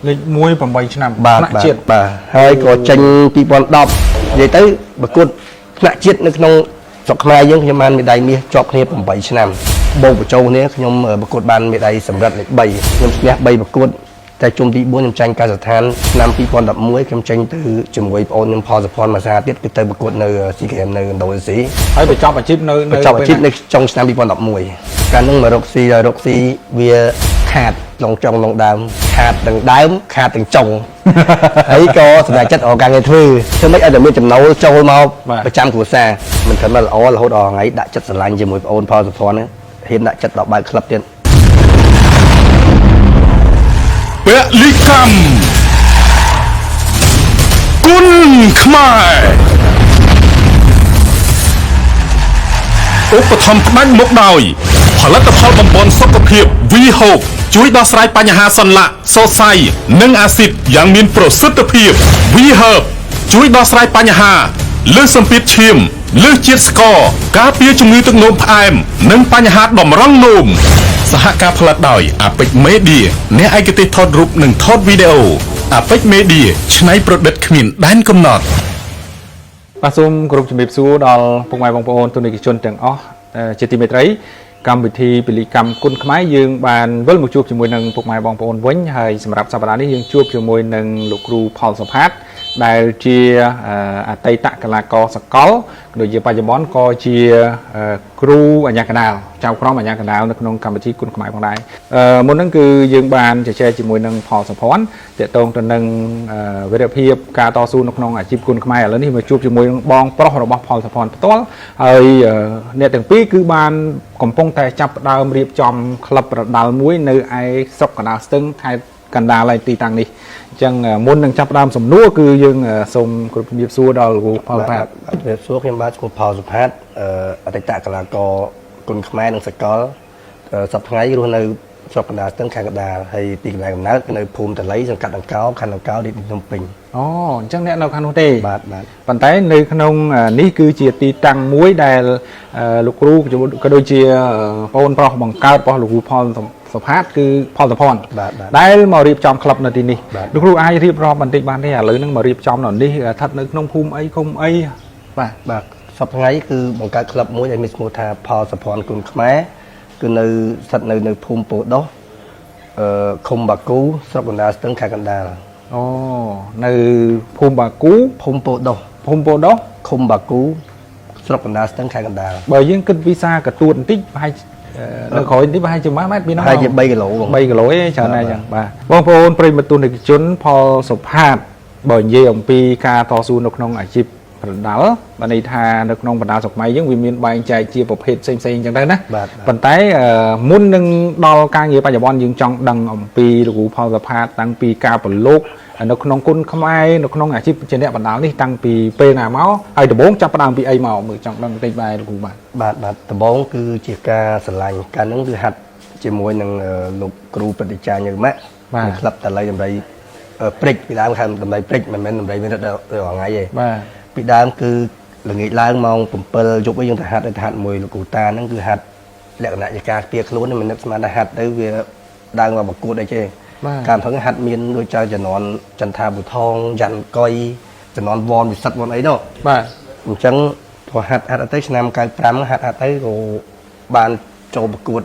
លេខ1 8ឆ្នាំ បាទហើយក៏ចេញ2010និយាយទៅប្រកួតថ្នាក់ជាតិនៅក្នុងស្រុកខ្មែរយើងខ្ញុំបានមេដាយមាសជាប់គ្នា8ឆ្នាំបូកបញ្ចូលគ្នាខ្ញុំប្រកួតបានមេដាយសម្រិតលេខ3ខ្ញុំឈ្នះ3ប្រកួតតែជុំទី4ខ្ញុំចាញ់កាសដ្ឋានឆ្នាំ2011ខ្ញុំចេញទៅជាមួយបងអូនខ្ញុំផលសុភ័ណ្ឌមួយសាទៀតគឺទៅប្រកួតនៅស៊ីហ្គេមនៅឥណ្ឌូនេស៊ីហើយបញ្ចប់អាជីពនៅចុងឆ្នាំ2011កាលនោះមករកស៊ីវាខាតចុងដើមខាតទាំងដើមខាតទាំងចុងហើយក៏សម្រាប់ចិត្តអរការងារធ្វើមិនឲ្យតែមានចំណូលចូលមកប្រចាំគ្រួសារមិនត្រឹមតែល្អរហូតដល់ថ្ងៃដាក់ចិត្តស្រឡាញ់ជាមួយបងអូនផលសុភ័ណ្ឌហ៊ានដាក់ចិត្តដល់បើកក្លឹបទៀតពលិកម្មគុណខ្មែរឧបត្ថម្ភផ្ដាច់មុខដោយផលិតផលបំពន់សុខភាព V-Hope ជួយដោះស្រាយបញ្ហាសន្លាក់សរសៃនិងអាស៊ីតយ៉ាងមានប្រសិទ្ធភាព V-Herb ជួយដោះស្រាយបញ្ហាលើសសម្ពាធឈាមលើសជាតិស្ករការពារជំងឺទឹកនោមផ្អែមនិងបញ្ហាតម្រង់នោមសហការផលិតដោយ Apex Media អ្នកឯកទេសថតរូបនិងថតវីដេអូ Apex Media ច្នៃប្រឌិតគ្មានដែនកំណត់បាទសូមគោរពជំរាបសួរដល់ពុកម៉ែបងប្អូនទូនីតិជនទាំងអស់ជាទីមេត្រីកម្មវិធីពលិកម្មគុណខ្មែរយើងបានវិលមកជួបជាមួយនឹងពុកម៉ែបងប្អូនវិញហើយសម្រាប់សប្តាហ៍នេះយើងជួបជាមួយនឹងលោកគ្រូផលសុផាតដែលជាអតីតកីឡាករសកលដូចជាបច្ចុប្បន្នក៏ជាគ្រូអាជ្ញាកណ្ដាលចៅក្រមអាជ្ញាកណ្ដាលនៅក្នុងកម្មវិធីគុណខ្មែរផងដែរមុនហ្នឹងគឺយើងបានជជែកជាមួយនឹងផលសុភ័ណ្ឌទាក់ទងទៅនឹងវីរភាពការតស៊ូនៅក្នុងអាជីពគុណខ្មែរឥឡូវនេះមកជួបជាមួយនឹងបងប្រុសរបស់ផលសុភ័ណ្ឌផ្ទាល់ហើយអ្នកទាំងពីរគឺបានកំពុងតែចាប់ផ្ដើមរៀបចំក្លឹបប្រដាល់មួយនៅឯស្រុកកណ្ដាលស្ទឹងខេត្តកណ្ដាលឯទីតាំងនេះអញ្ចឹងមុននឹងចាប់ផ្ដើមសំណួរគឺយើងសូមគោរពជំរាបសួរដល់លោកផលសុផាតជំរាបសួរខ្ញុំបាទឈ្មោះផលសុផាតអតីតកីឡាករគុណខ្មែរនិងសកលសប្តាហ៍ថ្ងៃរស់នៅស្រុកកណ្ដាលស្ទឹងខេត្តកណ្ដាលហើយទីកន្លែងកំណើតគឺនៅភូមិតលៃសង្កាត់ដង្កោខណ្ឌដង្កោរាជធានីភ្នំពេញអូអញ្ចឹងអ្នកនៅខាងនោះទេបាទប៉ុន្តែនៅក្នុងនេះគឺជាទីតាំងមួយដែលលោកគ្រូក៏ដូចជាបងប្រុសបង្កើតរបស់លោកគ្រូផលសុផាតគឺផលសុភ័ណ្ឌដែលមករៀបចំក្លឹបនៅទីនេះលោកគ្រូអាចរៀបរាប់បន្តិចបានទេឥឡូវហ្នឹងមករៀបចំនៅនេះស្ថិតនៅក្នុងភូមិអីឃុំអីបាទសប្តាហ៍ថ្ងៃគឺបង្កើតក្លឹបមួយដែលមានឈ្មោះថាផលសុភ័ណ្ឌគុណខ្មែរគឺនៅស្ថិតនៅភូមិពោដោះឃុំបាគូស្រុកកណ្ដាលស្ទឹងខេត្តកណ្ដាលអូនៅភូមិបាគូភូមិពោដោះឃុំបាគូស្រុកកណ្ដាលស្ទឹងខេត្តកណ្ដាលបើយើងគិតពីសាកទួតបន្តិចប្រហែលនៅក្រោយនេះប្រហែលជាម៉ែត្រមានប្រហែលជា3គីឡូ3គីឡូឯងច្រើនណាស់ចឹងបាទបងប្អូនប្រិយមិត្តទូនីតិជនផលសុផាតបើនិយាយអំពីការតស៊ូនៅក្នុងអាជីពប្រដាល់បានន័យថានៅក្នុងបណ្ដាស្រុកខ្មែរយើងវាមានបែងចែកជាប្រភេទផ្សេងៗចឹងទៅណាប៉ុន្តែមុននឹងដល់ការងារបច្ចុប្បន្នយើងចង់ដឹងអំពីលោកគ្រូផលសុផាតតាំងពីការប្រឡូកនៅក្នុងគុណខ្មែរនៅក្នុងអាជីពជាអ្នកបណ្ដាលនេះតាំងពីពេលណាមកហើយដំបូងចាប់ផ្ដើមពីអីមកមើលចង់ដឹងបន្តិចដែរលោកគ្រូបាទដំបូងគឺជាការស្រឡាញ់កាលនោះគឺហាត់ជាមួយនឹងលោកគ្រូប្រតិចាញើម៉ាក់ក្លឹបតលៃដំរីព្រិចពីដើមខាងដំរីព្រិចមិនមែនដំរីមានរត់ដល់ថ្ងៃទេបាទពីដើមគឺល្ងាចឡើងម៉ោង7យប់យើងទៅហាត់មួយលោកគ្រូតាហ្នឹងគឺហាត់លក្ខណៈជាការស្ទាខ្លួនមិននឹកស្មានថាហាត់ទៅវាដើរមកប្រកួតអីទេការផងហាត់មានដូចចៅជំនាន់ចន្ទថាបុថងយ៉ាន់កុយជំនាន់វ៉នវិសិទ្ធវ៉នអីនោះបាទអញ្ចឹងพอហាត់ទៅឆ្នាំ95ហាត់ទៅក៏បានចូលប្រកួត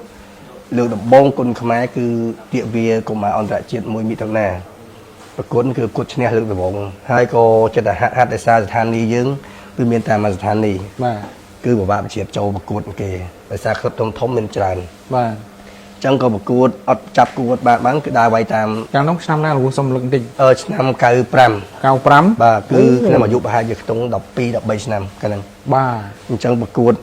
លើកដំបូងគុណខ្មែរគឺពាក្យវាកុមារអន្តរជាតិមួយមិថុនាប្រកួតគឺប្រកួតឈ្នះលើកដំបូងហើយក៏ចិត្តតែហាត់ដោយសារស្ថានីយ៍យើងគឺមានតែមួយស្ថានីយ៍បាទគឺពិបាកបញ្ជាចូលប្រកួតគេដោយសារក្លឹបធំមានច្រើនបាទចឹងក៏ប្រកួតអត់ចាប់ប្រកួតបានគឺដើរវាយតាមយ៉ាងនោះឆ្នាំណាលោកសុំលឹកបន្តិចឆ្នាំ95បាទគឺខ្ញុំអាយុប្រហែលជាខ្ទង់12 13ឆ្នាំកាលហ្នឹងបាទអញ្ចឹងប្រកួត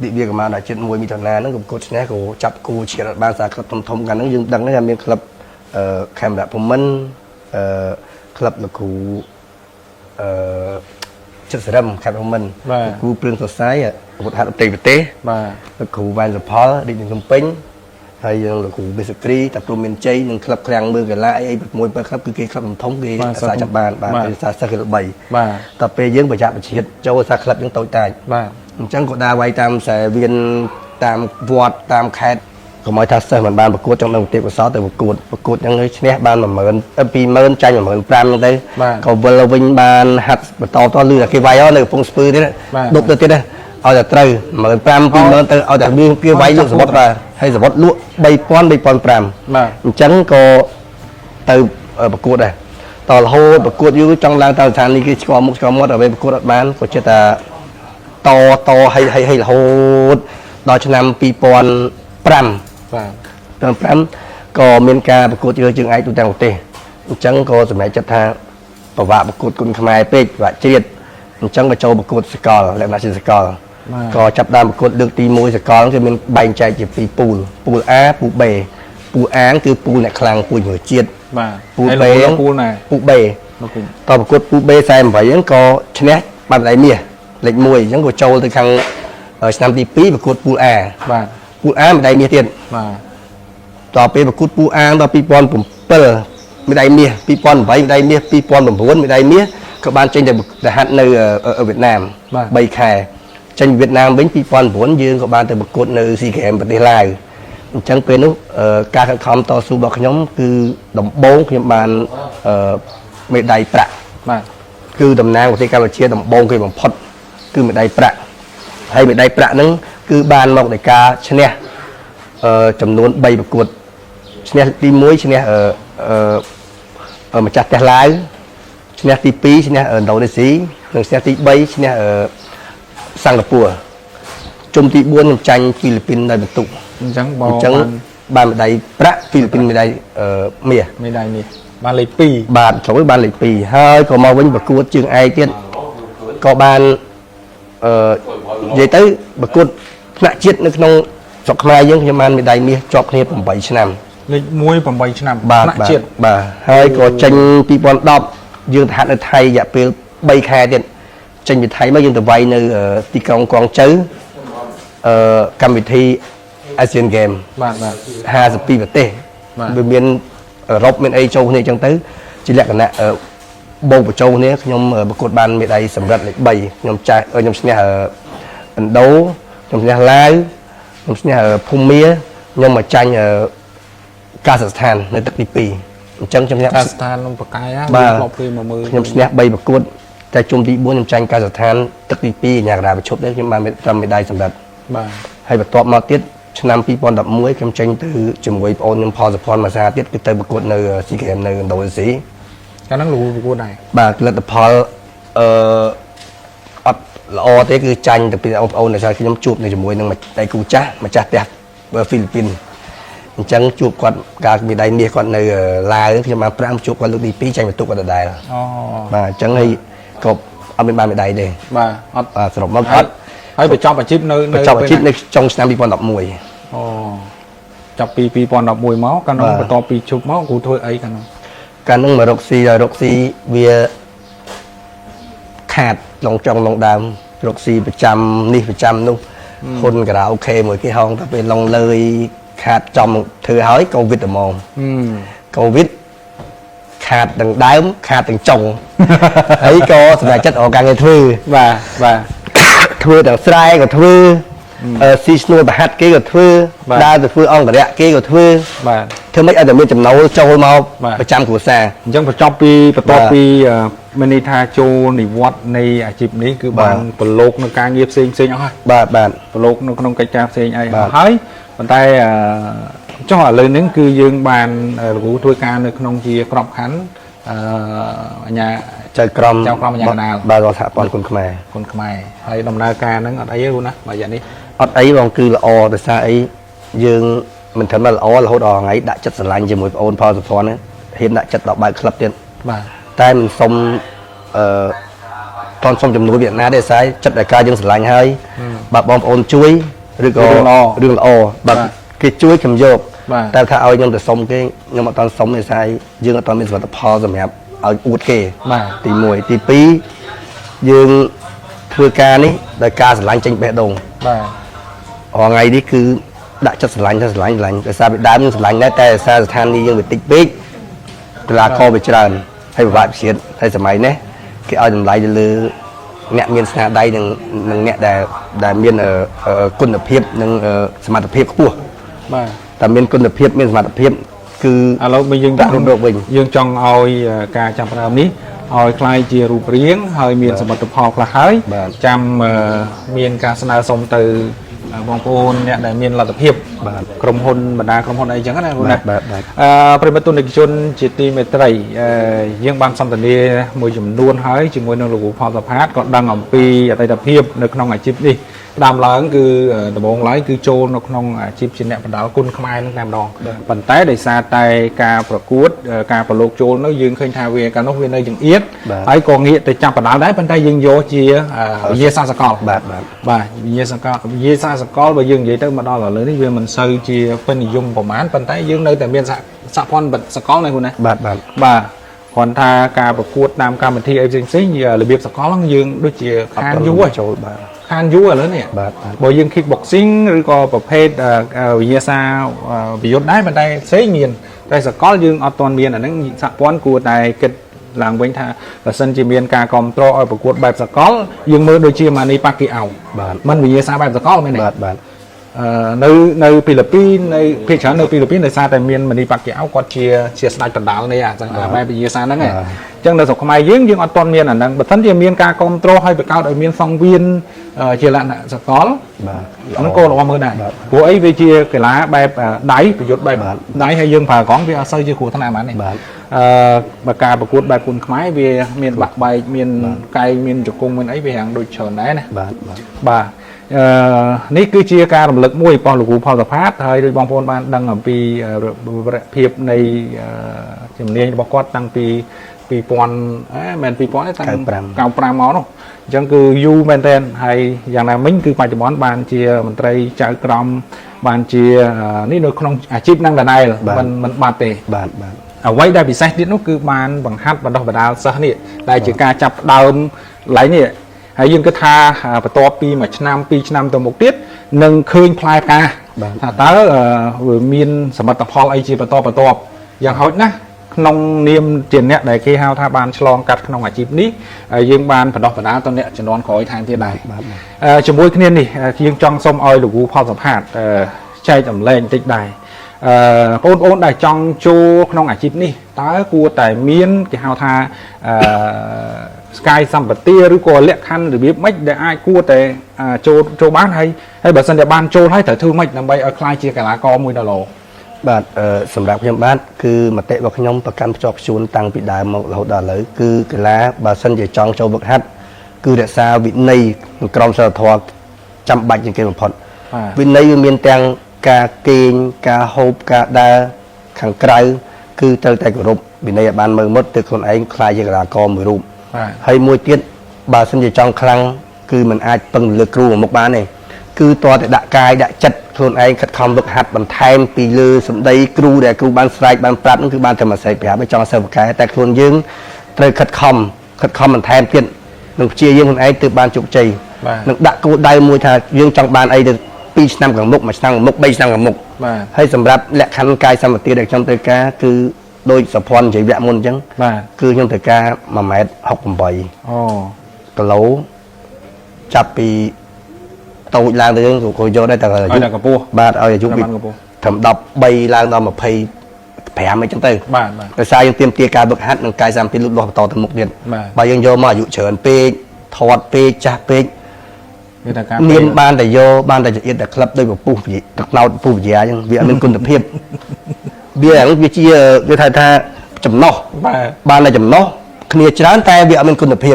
ទិវាកម្ពុជាជាតិ1មិថុនាហ្នឹងក៏ប្រកួតឈ្នះក៏ចាប់គូជាតិបានសារក្លឹបធំកាលហ្នឹងយើងដឹងថាមានក្លឹបខេមរៈភូមិន្ទក្លឹបលោកគ្រូចិត្តសរឹមខេត្តភូមិន្ទគ្រូព្រឿងសរសៃប្រវត្តិហាត់អតីតប្រទេសបាទលោកគ្រូវ៉ែនសុផលរាជធានីភ្នំពេញហើយយើងលោកគ្រូបេសគ្រីតាព្រំមានជ័យនិងក្លឹបឃ្លាំងមើលកីឡាអី6 7ក្លឹបគឺគេក្លឹបធំគេអាសាចាប់បានដោយសារសិស្សគេល្បីបាទតែពេលយើងប្រយ័ត្នប្រជាតិចូលអាសាក្លឹបយើងតូចតាចបាទអញ្ចឹងក៏ដើរវាយតាមខ្សែវៀនតាមវត្តតាមខេត្ត ក៏មកថាសិស្សមិនបានប្រកួតtrongនឹងទេពកោសលទៅប្រកួតយ៉ាងនេះឈ្នះបាន120,000ចាញ់15000ហ្នឹងទៅក៏វិលវិញបានហាត់បន្តតលឺតែគេវាយនៅកំពង់ស្ពឺទៀតដប់ទៅទៀតឲ្យតែត្រូវ15000 20000ទៅឲ្យតែមានគេវាយលក់សវត្តបាទហើយសវត្តលក់3000 3500បាទអញ្ចឹងក៏ទៅប្រកួតដែរតរហូតប្រកួតយូរចង់ឡើងទៅស្ថានីយ៍គេស្គាល់មុខស្គាល់មាត់ឲ្យប្រកួតអត់បានក៏ចិត្តថាតឲ្យរហូតដល់ឆ្នាំ2005បាទ2005ក៏មានការប្រកួតជើងឯកទូទាំងប្រទេសអញ្ចឹងក៏សម្រេចចិត្តថាប្រវាក់ប្រកួតគុនខ្មែរពេកប្រវាក់ជ្រៀតអញ្ចឹងក៏ចូលប្រកួតសកលលក្ខណៈជាសកលក៏ចាប់ដើមប្រកួតលើកទី1សកលគឺមានបែងចែកជា2ពូលពូល A ពូល B ពូល A គឺពូលអ្នកខ្លាំងពូលជំនឿជាតិបាទពូល B ពូលណាពូល B តប្រកួតពូល B 48ហ្នឹងក៏ឈ្នះបានដៃមាសលេខ1អញ្ចឹងក៏ចូលទៅខាងឆ្នាំទី2ប្រកួតពូល A បាទពូល A មេដាយមាសទៀតបាទតពេលប្រកួតពូល A ដល់2007មេដាយមាស2008មេដាយមាស2009មេដាយមាសក៏បានចេញទៅហាត់នៅវៀតណាម3ខែចេញវៀតណាមវិញ2009យើងក៏បានទៅប្រកួតនៅ SEA Games ប្រទេសឡាវអញ្ចឹងពេលនោះការខិតខំតស៊ូរបស់ខ្ញុំគឺដំបូងខ្ញុំបានមេដាយប្រាក់បាទគឺតំណាងប្រទេសកម្ពុជាដំបូងគេបំផុតគឺមេដាយប្រាក់ហើយមេដាយប្រាក់ហ្នឹងគឺបានមកដោយការឈ្នះចំនួន3ប្រកួតឈ្នះទី1ឈ្នះម្ចាស់ផ្ទះឡាវឈ្នះទី2ឈ្នះឥណ្ឌូនេស៊ីនិងឈ្នះទី3ឈ្នះសិង្ហបុរីជុំទី4ខ្ញុំចាញ់ហ្វីលីពីនដោយបន្ទុកអញ្ចឹងបានមេដាយប្រាក់ហ្វីលីពីនមេដាយមាសមេដាយមាសបានលេខ2បាទចូលបានលេខ2ហើយក៏មកវិញប្រកួតជើងឯកទៀតក៏បាននិយាយទៅប្រកួតថ្នាក់ជាតិនៅក្នុងស្រុកខ្មែរយើងខ្ញុំបានមេដាយមាសជាប់គ្នា8ឆ្នាំលេខ1 8ឆ្នាំថ្នាក់ជាតិបាទហើយក៏ចេញ2010យើងទៅហាត់នៅថៃរយៈពេល3ខែទៀតចេញពីថៃមកយើងទៅវាយនៅទីក្រុងកងជ័យកម្មវិធី Asian Game បាទ52ប្រទេសវាមានអឺរ៉ុបមានអីចូលគ្នាអញ្ចឹងទៅជាលក្ខណៈបូកបញ្ចូលគ្នាខ្ញុំប្រកួតបានមេដាយសម្រិតលេខ3ខ្ញុំឈ្នះឥណ្ឌូខ្ញុំឈ្នះឡាវខ្ញុំឈ្នះភូមាខ្ញុំមកចាញ់កាហ្សាស្ថាននៅទឹកទី2អញ្ចឹងខ្ញុំឈ្នះកាហ្សាស្ថានក្នុងបកាយធ្លាប់គេមកមើលខ្ញុំឈ្នះ3ប្រកួតតែជុំទី4ខ្ញុំចាញ់កាហ្សាស្ថានទឹកទី2ញ៉ាកដាប្រជុំដែរខ្ញុំបានត្រឹមមេដាយសម្រិតបាទហើយបន្ទាប់មកទៀតឆ្នាំ2011ខ្ញុំចេញទៅជាមួយបងអូនខ្ញុំផលសុភ័ណ្ឌមាសាទៀតគឺទៅប្រកួតនៅ SEA Games នៅឥណ្ឌូនេស៊ីកាលហ្នឹងលោកប្រកួតដែរបាទលទ្ធផលអត់ល្អទេគឺចាញ់ទៅពីបងប្អូនដែលខ្ញុំជួបនៅជាមួយនឹងដៃគូចាស់ម្ចាស់ផ្ទះហ្វីលីពីនអញ្ចឹងជួបគាត់ការមេដាយមាសគាត់នៅឡាវខ្ញុំបាន5ជួបគាត់លើកទី2ចាញ់បន្ទុកគាត់ដដែលអូបាទអញ្ចឹងហើយក៏អត់មានបានមេដាយទេបាទអត់សរុបមកអត់ហើយបញ្ចប់អាជីពនៅបញ្ចប់អាជីពនៅចុងឆ្នាំ2011អូចាប់ពី2011មកកាលនោះបន្ទាប់ពីជប់មកគ្រូធ្វើអីកាលនោះកាលនោះមករកស៊ីវាខាតឡងចង់ឡងដើមរកស៊ីប្រចាំនេះប្រចាំនោះហ៊ុនការ៉ាអូខេមួយគេហងតែពេលឡងលើយខាតចំធ្វើហើយកូវីដហ្មងកូវីដខាតទាំងដើមខាតទាំងចុងហើយក៏សម្រាប់ចិត្តអរការងារធ្វើបាទធ្វើទាំងស្រែក៏ធ្វើស៊ីស្នួលប្រហាត់គេក៏ធ្វើដើរទៅធ្វើអង្គរៈគេក៏ធ្វើបាទធ្វើម៉េចឲ្យតែមានចំណូលចូលមកប្រចាំគ្រួសារអញ្ចឹងបន្ទាប់ពីមានន័យថាចូលនិវត្តន៍នៃអាជីពនេះគឺបានប្រឡូកនៅការងារផ្សេងអស់ហើយបាទប្រឡូកនៅក្នុងកិច្ចការផ្សេងអីអស់ហើយប៉ុន្តែចុះឥឡូវនេះគឺយើងបានលោកគ្រូធ្វើការនៅក្នុងជាក្របខ័ណ្ឌអាញាចៅក្រមអាញាកណ្ដាលបាទរដ្ឋាភិបាលគុណខ្មែរហើយដំណើរការហ្នឹងអត់អីទេគ្រូណាបើយ៉ាងនេះអត់អីបងគឺល្អដោយសារអីយើងមិនត្រឹមតែល្អរហូតដល់ថ្ងៃដាក់ចិត្តស្រឡាញ់ជាមួយបងអូនផលសុភ័ណ្ឌហ៊ានដាក់ចិត្តដល់បើកក្លឹបទៀតបាទតែមិនសុំតន់សុំជំនួយវៀតណាមទេស្អីចិត្តតែការយើងស្រឡាញ់ហើយបើបងប្អូនជួយឬក៏រឿងល្អបើគេជួយខ្ញុំយកតែថាឲ្យខ្ញុំទៅសុំគេខ្ញុំអត់តន់សុំទេស្អីយើងអត់តន់មានសមិទ្ធផលសម្រាប់ឲ្យអួតគេទី1ទី2យើងធ្វើការនេះដោយការស្រឡាញ់ចេញបេះដូងបាទរាល់ថ្ងៃនេះគឺដាក់ចិត្តស្រឡាញ់ដោយសារពីដើមយើងស្រឡាញ់ដែរតែសារស្ថានីយ៍យើងវាតិចពេកកីឡាករវាច្រើនហើយពិបាកពិចិត្រហើយសម័យនេះគេឲ្យតម្លៃទៅលើអ្នកមានស្នាដៃនិងអ្នកដែលមានគុណភាពនិងសមត្ថភាពខ្ពស់បាទ តែមានគុណភាពមានសមត្ថភាពគឺ ឥឡូវមកយើង ដាក់រំលឹកវិញ យើងចង់ឲ្យការចាប់ផ្ដើមនេះឲ្យคล้ายជារូបរាងហើយមានសមិទ្ធផលខ្លះហើយចាំមានការស្នើសុំទៅបងប្អូនអ្នកដែលមានលទ្ធភាពក្រុមហ៊ុនបណ្ដាក្រុមហ៊ុនអីចឹងណាបងណាប្រិមត្តទុននិកជនជាទីមេត្រីយើងបានសន្ទនាមួយចំនួនហើយជាមួយនឹងលោកគ្រូផលសផាតក៏ដឹងអំពីអតីតភាពនៅក្នុងអាជីពនេះផ្ដើមឡើងគឺដំបូងឡើយគឺចូលនៅក្នុងអាជីពជាអ្នកបណ្ដាលគុណខ្មែរនឹងតែម្ដងប៉ុន្តែដោយសារតែការប្រកួតការប្រឡូកចូលនោះយើងឃើញថាវាកាលនោះវានៅចង្អៀតហើយក៏ងាកទៅចាប់បណ្ដាលដែរប៉ុន្តែយើងយកជាវិញ្ញាសាសកលបាទវិញ្ញាសាសកលបើយើងនិយាយទៅមកដល់ឥឡូវនេះវាមិនសូវជាពេញនិយមប្រហែលប៉ុន្តែយើងនៅតែមានសហព័ន្ធសកលនេះណាបាទគ្រាន់ថាការប្រកួតតាមកម្មវិធីអីផ្សេងៗរបៀបសកលហ្នឹងយើងដូចជាខានយូរចូលបាទខានយូរឥឡូវនេះបើយើង kickboxing ឬក៏ប្រភេទវិញ្ញាសាប្រយុទ្ធដែរប៉ុន្តែផ្សេងមានតែសកលយើងអត់ទាន់មានអាហ្នឹងសហព័ន្ធគួរតែគិតឡើងវិញថាបើសិនជាមានការគ្រប់គ្រងឲ្យប្រកួតបែបសកលយើងមើលដូចជាម៉ានីប៉ាគីអោមិនវិញ្ញាសាបែបសកលមែនទេនៅហ្វីលីពីននៅភាគច្រើននៅហ្វីលីពីនដោយសារតែមានម៉ានីប៉ាគីអោគាត់ជាស្ដេចបណ្ដាលនេះបែបវិញ្ញាសាហ្នឹងឯងអញ្ចឹងនៅស្រុកខ្មែរយើងអត់ទាន់មានអាហ្នឹងបើមិនជាមានការគ្រប់គ្រងឲ្យបង្កើតឲ្យមានសង្វៀនជាលក្ខណៈសកលហ្នឹងក៏ល្អមើលដែរព្រោះអីវាជាកីឡាបែបដៃប្រយុទ្ធបែបដៃហើយយើងប្រើកង់វាអត់សូវជាគ្រោះថ្នាក់ហ្មងនេះបើការប្រកួតបែបគុណខ្មែរវាមានបាក់បែកមានកែងមានជង្គង់មានអីវាហាងដូចច្រើនដែរណាបាទនេះគឺជាការរំលឹកមួយរបស់លោកគ្រូផលសផាតហើយដូចបងប្អូនបានដឹងអំពីភាពនៃជំនាញរបស់គាត់តាំងពី2000មែន2000ទេតាំង95មកនោះអញ្ចឹងគឺយូរមែនតើហើយយ៉ាងណាមិញគឺបច្ចុប្បន្នបានជាមន្ត្រីចៅក្រមបានជានេះនៅក្នុងអាជីពនឹងដដែលមិនបាត់ទេបាទអ្វីដែលពិសេសទៀតនោះគឺបានបង្ហាត់បណ្ដុះបណ្ដាលសិស្សនេះដែលជាការចាប់ដើមឡៃនេះហើយយើងគិតថាបន្ទាប់ពី1ឆ្នាំ2ឆ្នាំទៅមុខទៀតនឹងឃើញផ្លែផ្កាថាតើវាមានសមិទ្ធផលអីជាបន្តយ៉ាងហោចណាស់ក្នុងនាមជាអ្នកដែលគេហៅថាបានឆ្លងកាត់ក្នុងអាជីពនេះយើងបានបណ្ដុះបណ្ដាលទៅអ្នកជំនាន់ក្រោយថែមទៀតដែរជាមួយគ្នានេះយើងចង់សូមឲ្យលោកគ្រូផលសផាតចែកចម្លែកបន្តិចដែរបងប្អូនដែលចង់ចូលក្នុងអាជីពនេះតើគួរតែមានគេហៅថាស្កាយសម្បទាឬក៏លក្ខខណ្ឌរបៀបម៉េចដែលអាចគួរតែចូលបានហើយបើសិនតែបានចូលហើយត្រូវធ្វើម៉េចដើម្បីឲ្យខ្លាយជាកីឡាករមួយដ៏ល្អបាទសម្រាប់ខ្ញុំបាទគឺមតិរបស់ខ្ញុំប្រកាន់ភ្ជាប់ខ្ជួនតាំងពីដើមមករហូតដល់ឥឡូវគឺកីឡាបើសិនជាចង់ចូលវឹកហាត់គឺរក្សាវិន័យនិងក្រមសីលធម៌ចាំបាច់ជាងគេបំផុតវិន័យវាមានទាំងការគេងការហូបការដើរខាងក្រៅគឺត្រូវតែគោរពវិន័យឲ្យបានមើលមុតទៅខ្លួនឯងខ្លាយជាកីឡាករមួយរូបហើយមួយទៀតបើសិនជាចង់ខ្លាំងគឺมันអាចពឹងលើគ្រូមុខបានទេគឺតើតែដាក់កាយដាក់ចិត្តខ្លួនឯងខិតខំវឹកហាត់បន្ថែមពីលើសម្ដីគ្រូដែលគ្រូបានស្រែកបានប្រាប់នោះគឺបានតែមួយសេចប្រាប់ឲ្យចង់សិស្សបកែតែខ្លួនយើងត្រូវខិតខំបន្ថែមទៀតនឹងព្យាយាមខ្លួនឯងទើបបានជោគជ័យនឹងដាក់គោលដៅមួយថាយើងចង់បានអីទៅ2ឆ្នាំខាងមុខ1ឆ្នាំខាងមុខ3ឆ្នាំខាងមុខហើយសម្រាប់លក្ខខណ្ឌកាយសម្បទាដែលខ្ញុំត្រូវការគឺដោយសភ័ណ្ឌជាវគ្គមុនអញ្ចឹងគឺខ្ញុំត្រូវការ1.68 ម៉ែត្រគីឡូចាប់ពីតូចឡើងទៅយើងក៏យកដែរតែអាយុកម្ពស់បាទឲ្យអាយុពីត្រឹម13ឡើងដល់25អីចឹងទៅបាទដោយសារយើងទៀមទាការវឹកហាត់និងកាយសម្បទាលូតលាស់បន្តទៅមុខទៀតបើយើងយកមកអាយុច្រើនពេកធាត់ពេកចាស់ពេកមានបានតែយកបានតែចង្អៀតតែក្លឹបដោយពពុះទឹកណោតពុះវិទ្យាអញ្ចឹងវាអត់មានគុណភាពវាជាគេថាចំណោះបានតែចំណោះគ្នាច្រើនតែវាអត់មានគុណភាព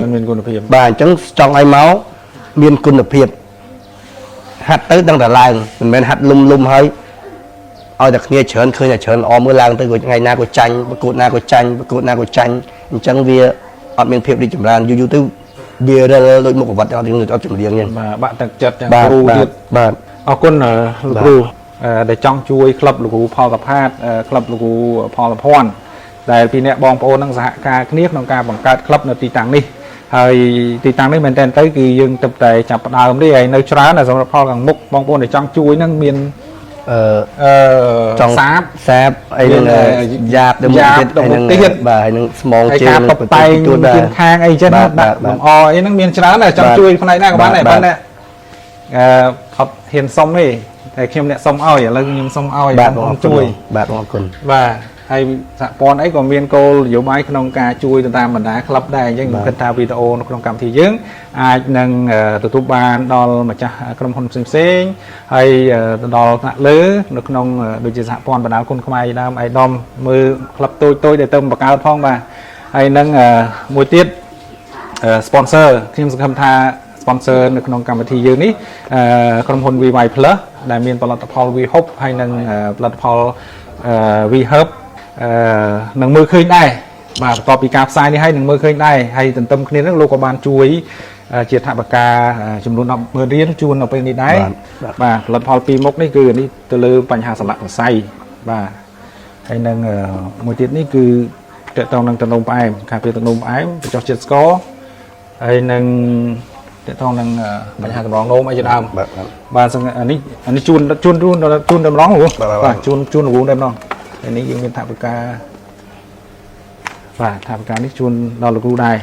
បាទអញ្ចឹងចង់ឲ្យមកមានគុណភាពហាត់ទៅដឹងតែឡើងមិនមែនហាត់លុំហើយឲ្យតែគ្នាច្រើនឃើញតែច្រើនល្អមើលឡើងទៅថ្ងៃណាក៏ចាញ់ប្រកួតណាក៏ចាញ់អញ្ចឹងវាអត់មានភាពរីកចម្រើនយូរទៅវារលដូចមុខប្រវត្តិអត់ចម្រៀងហ្នឹងបាក់ទឹកចិត្តទាំងគ្រូទៀតបាទអរគុណលោកគ្រូដែលចង់ជួយក្លឹបលោកគ្រូផលសផាតក្លឹបលោកគ្រូផលភ័ណ្ឌដែលពីអ្នកបងប្អូននឹងសហការគ្នាក្នុងការបង្កើតក្លឹបនៅទីតាំងនេះហើយទីតាំងនេះមែនតើគឺយើងទៅតែចាប់ផ្ដើមទេហើយនៅច្រើនសម្រាប់ផលខាងមុខបងប្អូនដែលចង់ជួយនឹងមានចង់សាបអីនឹងយ៉ាបទៅមុខទៀតបាទហើយនឹងស្មងជើងនឹងបន្តែងជើងខាងអីចឹងដាក់លំអអីហ្នឹងមានច្រើនតែចង់ជួយផ្នែកណាក៏បានដែរប៉ុន្តែអត់ហ៊ានសុំទេ តែខ្ញុំអ្នកសុំឲ្យឥឡូវខ្ញុំសុំឲ្យ បាទ បង បង ប្អូនជួយ បាទបងអរគុណ បាទហើយសហព័ន្ធអីក៏មានគោលនយោបាយក្នុងការជួយទៅតាមបណ្ដាក្លឹបដែរអញ្ចឹងខ្ញុំគិតថាវីដេអូនៅក្នុងកម្មវិធីយើងអាចនឹងទទួលបានដល់ម្ចាស់ក្រុមហ៊ុនផ្សេងៗហើយទៅដល់ថ្នាក់លើនៅក្នុងដូចជាសហព័ន្ធបណ្ដាគុណខ្មែរដើមអៃដមមើលក្លឹបតូចៗដែលទៅបង្កើតផងបាទហើយនឹងមួយទៀត sponsor ខ្ញុំសង្ឃឹមថា sponsor នៅក្នុងកម្មវិធីយើងនេះក្រុមហ៊ុន VY Plus ដែលមានផលិតផល VHOP ហើយនឹងផលិតផល VHerb នឹងមើលឃើញដែរបាទបន្ទាប់ពីការផ្សាយនេះហើយនឹងមើលឃើញដែរហើយទន្ទឹមគ្នានឹងលោកក៏បានជួយជាថវិកាចំនួន 10,000 រៀលជូននៅពេលនេះដែរបាទផលិតផលពីរមុខនេះគឺនេះទៅលើបញ្ហាសន្លាក់សរសៃបាទហើយនឹងមួយទៀតនេះគឺតកតងនឹងតំណុំផ្អែមការពារតំណុំផ្អែមបញ្ចុះជាតិស្ករហើយនឹងតកតងនឹងបញ្ហាតម្រងនោមអីជាដើមបាទអានេះជូនតម្រងបាទជូនរង្វង់តែម្ដងហើយនេះយើងមានថវិកាបាទថវិកានេះជូនដល់លោកគ្រូដែរ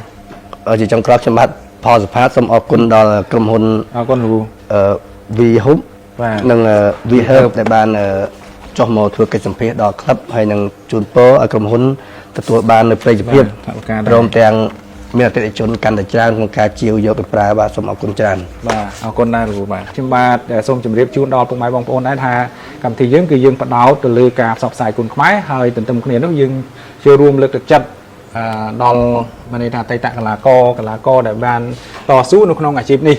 ជាចុងក្រោយខ្ញុំបាទផលសភាសូមអរគុណដល់ក្រុមហ៊ុន អរគុណលោកគ្រូ VHOP បាទ និង VHerb ដែលបានចុះមកធ្វើកិច្ចសម្ភាសដល់ក្លឹបហើយនឹងជូនពរឲ្យក្រុមហ៊ុនទទួលបាននូវប្រតិភាពព្រមទាំងមានអតិថិជនកាន់តែច្រើនក្នុងការជាវយកទៅប្រើបាទសូមអរគុណច្រើន បាទអរគុណដែរលោកគ្រូបាទខ្ញុំបាទសូមជម្រាបជូនដល់ពុកម៉ែបងប្អូនដែរថាកម្មវិធីយើងគឺយើងផ្ដោតទៅលើការផ្សព្វផ្សាយគុណខ្មែរហើយទន្ទឹមគ្នានោះយើងចូលរួមលើកទឹកចិត្តដល់មានន័យថាអតីតកីឡាករដែលបានតស៊ូនៅក្នុងអាជីពនេះ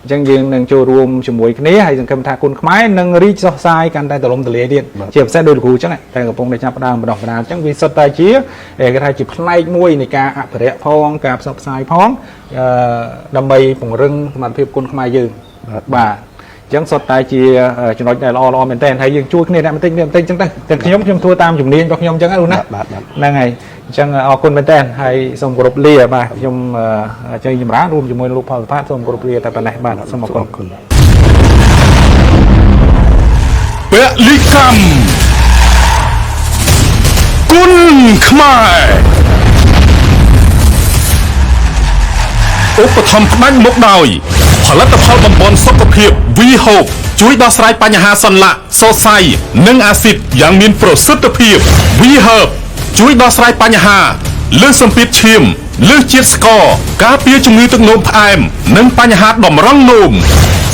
អញ្ចឹងយើងនឹងចូលរួមជាមួយគ្នាហើយសង្ឃឹមថាគុណខ្មែរនឹងរីកសុះសាយកាន់តែទូលំទូលាយទៀតជាពិសេសដោយលោកគ្រូអញ្ចឹងតែកំពុងតែចាប់ផ្ដើមបណ្ដោះបណ្ដាលអញ្ចឹងវាសុទ្ធតែជាគេថាជាផ្នែកមួយនៃការអភិរក្សផងការផ្សព្វផ្សាយផងដើម្បីពង្រឹងសមត្ថភាពគុណខ្មែរយើងបាទអញ្ចឹងសុទ្ធតែជាចំណុចដែលល្អមែនទែនហើយយើងជួយគ្នាអ្នកបន្តិចអញ្ចឹងទៅតែខ្ញុំធ្វើតាមជំនាញរបស់ខ្ញុំអញ្ចឹងណាហ្នឹងហើយអញ្ចឹងអរគុណមែនទែនហើយសូមគោរពលាបាទខ្ញុំជ័យចម្រើនរួមជាមួយលោកផលសុផាតសូមគោរពលាតែប៉ុណ្ណេះបាទសូមអរគុណពលិកម្មគុណខ្មែរឧបត្ថម្ភផ្ដាច់មុខដោយផលិតផលបំពន់សុខភាព VHOP ជួយដោះស្រាយបញ្ហាសន្លាក់សរសៃនិងអាស៊ីតយ៉ាងមានប្រសិទ្ធភាព VHerb ជួយដោះស្រាយបញ្ហាលើសសម្ពាធឈាមលើសជាតិស្ករការពារជំងឺទឹកនោមផ្អែមនិងបញ្ហាតម្រង់នោម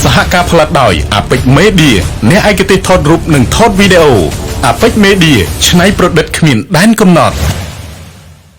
សហការផលិតដោយ Apex Media អ្នកឯកទេសថតរូបនិងថតវីដេអូ Apex Media ច្នៃប្រឌិតគ្មានដែនកំណត់